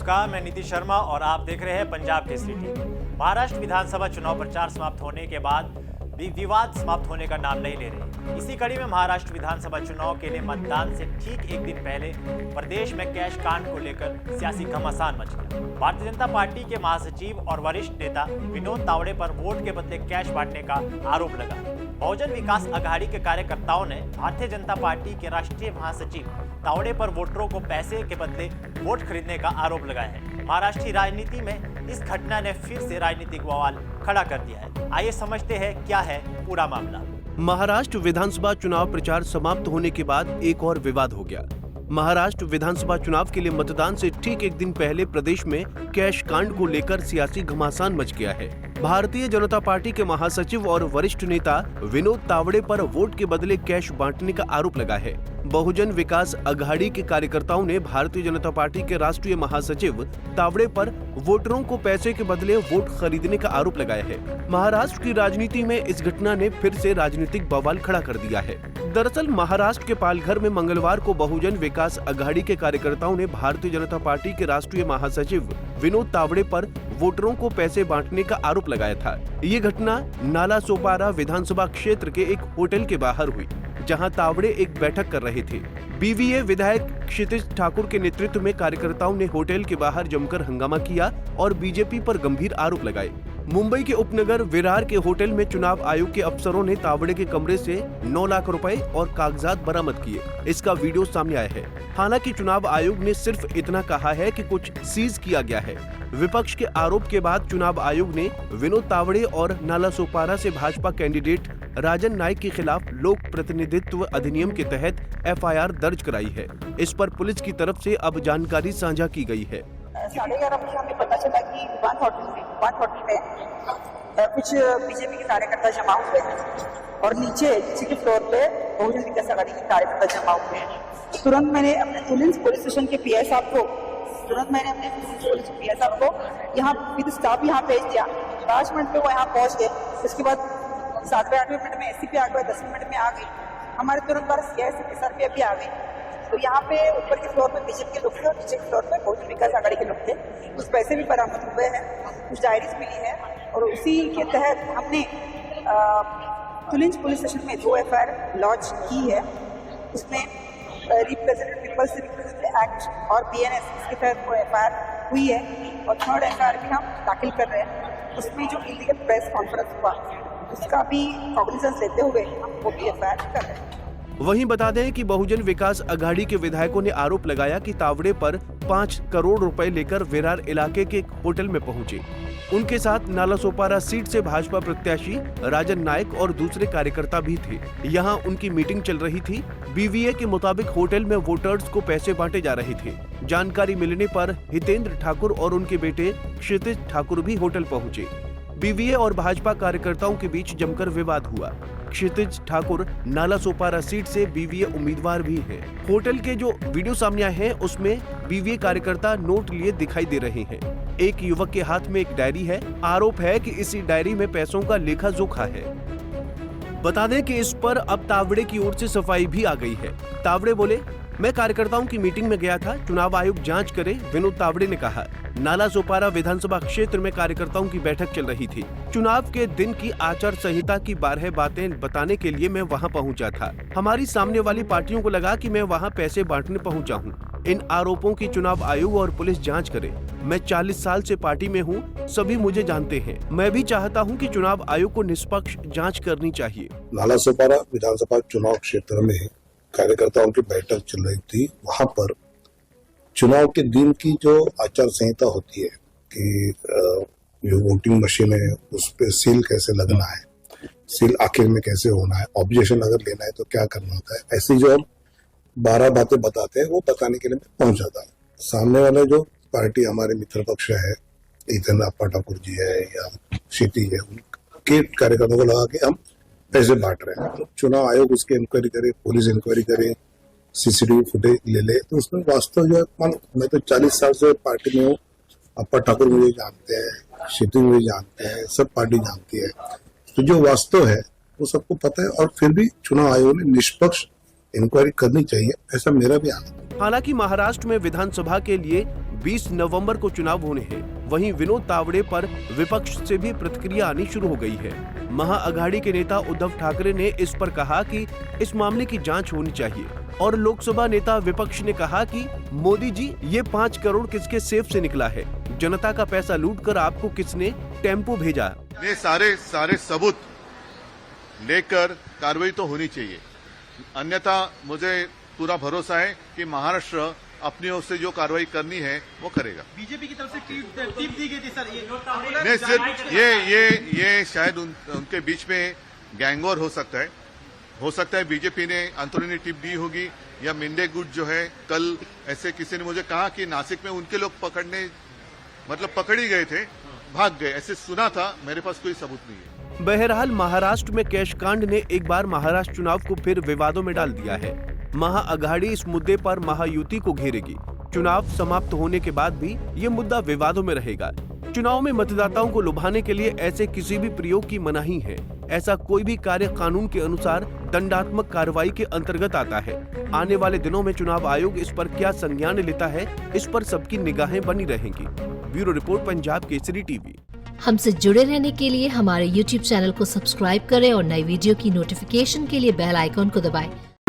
नमस्कार, मैं नीतीश शर्मा और आप देख रहे हैं पंजाब केसरी टीवी। महाराष्ट्र विधानसभा चुनाव प्रचार समाप्त होने के बाद भी विवाद समाप्त होने का नाम नहीं ले रहे। इसी कड़ी में महाराष्ट्र विधानसभा चुनाव के लिए मतदान से ठीक एक दिन पहले प्रदेश में कैश कांड को लेकर सियासी घमासान मच गया। भारतीय जनता पार्टी के महासचिव और वरिष्ठ नेता विनोद तावड़े पर वोट के बदले कैश बांटने का आरोप लगा। बहुजन विकास अघाड़ी के कार्यकर्ताओं ने भारतीय जनता पार्टी के राष्ट्रीय महासचिव तावड़े पर वोटरों को पैसे के बदले वोट खरीदने का आरोप लगाया है। महाराष्ट्र की राजनीति में इस घटना ने फिर से राजनीतिक बवाल खड़ा कर दिया है। आइए समझते हैं क्या है पूरा मामला। महाराष्ट्र विधानसभा चुनाव प्रचार समाप्त होने के बाद एक और विवाद हो गया। महाराष्ट्र विधानसभा चुनाव के लिए मतदान से ठीक एक दिन पहले प्रदेश में कैश कांड को लेकर सियासी घमासान मच गया है। भारतीय जनता पार्टी के महासचिव और वरिष्ठ नेता विनोद तावड़े पर वोट के बदले कैश बांटने का आरोप लगा है। बहुजन विकास अघाड़ी के कार्यकर्ताओं ने भारतीय जनता पार्टी के राष्ट्रीय महासचिव तावड़े पर वोटरों को पैसे के बदले वोट खरीदने का आरोप लगाया है। महाराष्ट्र की राजनीति में इस घटना ने फिर से राजनीतिक बवाल खड़ा कर दिया है। दरअसल महाराष्ट्र के पालघर में मंगलवार को बहुजन विकास अघाड़ी के कार्यकर्ताओं ने भारतीय जनता पार्टी के राष्ट्रीय महासचिव विनोद तावड़े पर वोटरों को पैसे बांटने का आरोप लगाया था। ये घटना नालासोपारा विधानसभा क्षेत्र के एक होटल के बाहर हुई, जहां तावड़े एक बैठक कर रहे थे। बीवीए विधायक क्षितिज ठाकुर के नेतृत्व में कार्यकर्ताओं ने होटल के बाहर जमकर हंगामा किया और बीजेपी पर गंभीर आरोप लगाए। मुंबई के उपनगर विरार के होटल में चुनाव आयोग के अफसरों ने तावड़े के कमरे से 9 लाख रुपए और कागजात बरामद किए। इसका वीडियो सामने आया है। हालांकि चुनाव आयोग ने सिर्फ इतना कहा है कि कुछ सीज किया गया है। विपक्ष के आरोप के बाद चुनाव आयोग ने विनोद तावड़े और नालासोपारा से भाजपा कैंडिडेट राजन नाइक के खिलाफ लोक प्रतिनिधित्व अधिनियम के तहत एफआईआर दर्ज कराई है। इस पर पुलिस की तरफ से अब जानकारी साझा की गई है। 11:30 बजे हमें पता चला कि वन होटल में कुछ बीजेपी के कार्यकर्ता जमा हुए हैं और नीचे के फ्लोर पे बहुजन विकास अघाड़ी के कार्यकर्ता जमा हुए हैं। तुरंत मैंने अपने पुलिस स्टेशन के पीआई साहब को यहाँ विद स्टाफ यहाँ भेज दिया। 5 मिनट में वो यहाँ पहुँच गए। उसके बाद 7वें-8वें मिनट में एसीपी आ गए, 10वें मिनट में आ गई। हमारे तुरंत बाद सीआईएसएफ सर भी अभी आ गई। तो यहाँ पे ऊपर के फ्लोर पे बीजेपी के लोग थे और नीचे के फ्लोर पे बहुजन विकास अघाड़ी के लोग थे। कुछ पैसे भी बरामद हुए हैं, कुछ डायरीज मिली है और उसी के तहत हमने तुलिंज पुलिस स्टेशन में 2 एफआईआर लॉन्च की है। उसमें रिप्रेजेंटेटिव पीपल्स रिप्रेजेंटेटिव एक्ट और बीएनएस इसके तहत वो एफआईआर हुई है और 3rd एफआईआर भी हम दाखिल कर रहे हैं। उसमें जो इलीगल प्रेस कॉन्फ्रेंस हुआ उसका भी कॉग्निजेंस लेते हुए हम वो भी एफआईआर कर रहे हैं। वहीं बता दें कि बहुजन विकास अघाड़ी के विधायकों ने आरोप लगाया कि तावड़े पर 5 करोड़ रुपए लेकर विरार इलाके के एक होटल में पहुंचे। उनके साथ नालासोपारा सीट से भाजपा प्रत्याशी राजन नाइक और दूसरे कार्यकर्ता भी थे। यहां उनकी मीटिंग चल रही थी। बीवीए के मुताबिक होटल में वोटर्स को पैसे बांटे जा रहे थे। जानकारी मिलने पर हितेंद्र ठाकुर और उनके बेटे क्षितिज ठाकुर भी होटल पहुंचे। बीवीए और भाजपा कार्यकर्ताओं के बीच जमकर विवाद हुआ। क्षितिज ठाकुर नालासोपारा सीट से बीवीए उम्मीदवार भी हैं। होटल के जो वीडियो सामने आए हैं उसमें बीवीए कार्यकर्ता नोट लिए दिखाई दे रहे हैं। एक युवक के हाथ में एक डायरी है। आरोप है कि इसी डायरी में पैसों का लेखा जोखा है। बता दें कि इस पर अब तावड़े की ओर से सफाई भी आ गई है। तावड़े बोले, मैं कार्यकर्ताओं की मीटिंग में गया था, चुनाव आयोग जांच करे, विनोद तावड़े ने कहा। नालासोपारा विधानसभा क्षेत्र में कार्यकर्ताओं की बैठक चल रही थी। चुनाव के दिन की आचार संहिता की 12 बातें बताने के लिए मैं वहां पहुंचा था। हमारी सामने वाली पार्टियों को लगा कि मैं वहां पैसे बांटने पहुंचा हूं। इन आरोपों की चुनाव आयोग और पुलिस जांच करे। मैं 40 साल से पार्टी में हूं, सभी मुझे जानते हैं। मैं भी चाहता हूं कि चुनाव आयोग को निष्पक्ष जांच करनी चाहिए। नालासोपारा विधानसभा चुनाव क्षेत्र में कार्यकर्ताओं की बैठक चल रही थी। वहां पर चुनाव के दिन की जो आचार संहिता होती है कि जो वोटिंग मशीन है उस पर सील कैसे लगना है, सील आखिर में कैसे होना है, ऑब्जेक्शन अगर लेना है तो क्या करना होता है, ऐसी जो 12 बातें बताते हैं वो बताने के लिए मैं पहुंच जाता हूँ। सामने वाले जो पार्टी हमारे मित्र पक्ष है, हितेंद्र अप्पा ठाकुर जी है या क्षितिज है, उनके कार्यकर्ताओं को लगा कि हम पैसे बांट रहे हैं। तो चुनाव आयोग उसकी इंक्वायरी करे, पुलिस इंक्वायरी करे, सीसीटीवी फुटेज ले तो उसमें वास्तव जो है, मैं तो 40 साल से पार्टी में हूँ। अप्पा ठाकुर मुझे जानते हैं, क्षितिज मुझे जानते हैं, सब पार्टी जानती है। तो जो वास्तव है वो सबको पता है और फिर भी चुनाव आयोग ने निष्पक्ष इंक्वायरी करनी चाहिए, ऐसा मेरा भी आना। हालांकि महाराष्ट्र में विधानसभा के लिए 20 नवंबर को चुनाव होने हैं। वहीं विनोद तावड़े पर विपक्ष से भी प्रतिक्रिया आनी शुरू हो गई है। महाअघाड़ी के नेता उद्धव ठाकरे ने इस पर कहा कि इस मामले की जांच होनी चाहिए और लोकसभा नेता विपक्ष ने कहा कि मोदी जी, ये 5 करोड़ किसके सेफ से निकला है? जनता का पैसा लूटकर आपको किसने टेम्पो भेजा? ये सारे सबूत लेकर कार्रवाई तो होनी चाहिए, अन्यथा मुझे पूरा भरोसा है कि महाराष्ट्र अपनी ओर से जो कार्रवाई करनी है वो करेगा। बीजेपी की तरफ से टिप दी गई थी सर, नहीं, सिर्फ ये शायद उनके बीच में गैंगवॉर हो सकता है बीजेपी ने अंतरूनी टिप दी होगी, या मिंडे गुट जो है, कल ऐसे किसी ने मुझे कहा कि नासिक में उनके लोग पकड़ी गए थे, भाग गए, ऐसे सुना था, मेरे पास कोई सबूत नहीं है। बहरहाल महाराष्ट्र में कैश कांड ने एक बार महाराष्ट्र चुनाव को फिर विवादों में डाल दिया है। महाअघाड़ी इस मुद्दे पर महायुति को घेरेगी। चुनाव समाप्त होने के बाद भी ये मुद्दा विवादों में रहेगा। चुनाव में मतदाताओं को लुभाने के लिए ऐसे किसी भी प्रयोग की मनाही है। ऐसा कोई भी कार्य कानून के अनुसार दंडात्मक कार्रवाई के अंतर्गत आता है। आने वाले दिनों में चुनाव आयोग इस पर क्या संज्ञान लेता है, इस पर सबकी निगाहें बनी रहेंगी। Bureau report, Punjab Kesari TV. हमसे जुड़े रहने के लिए हमारे YouTube चैनल को सब्सक्राइब करें और नई वीडियो की नोटिफिकेशन के लिए बेल आइकॉन को दबाएं।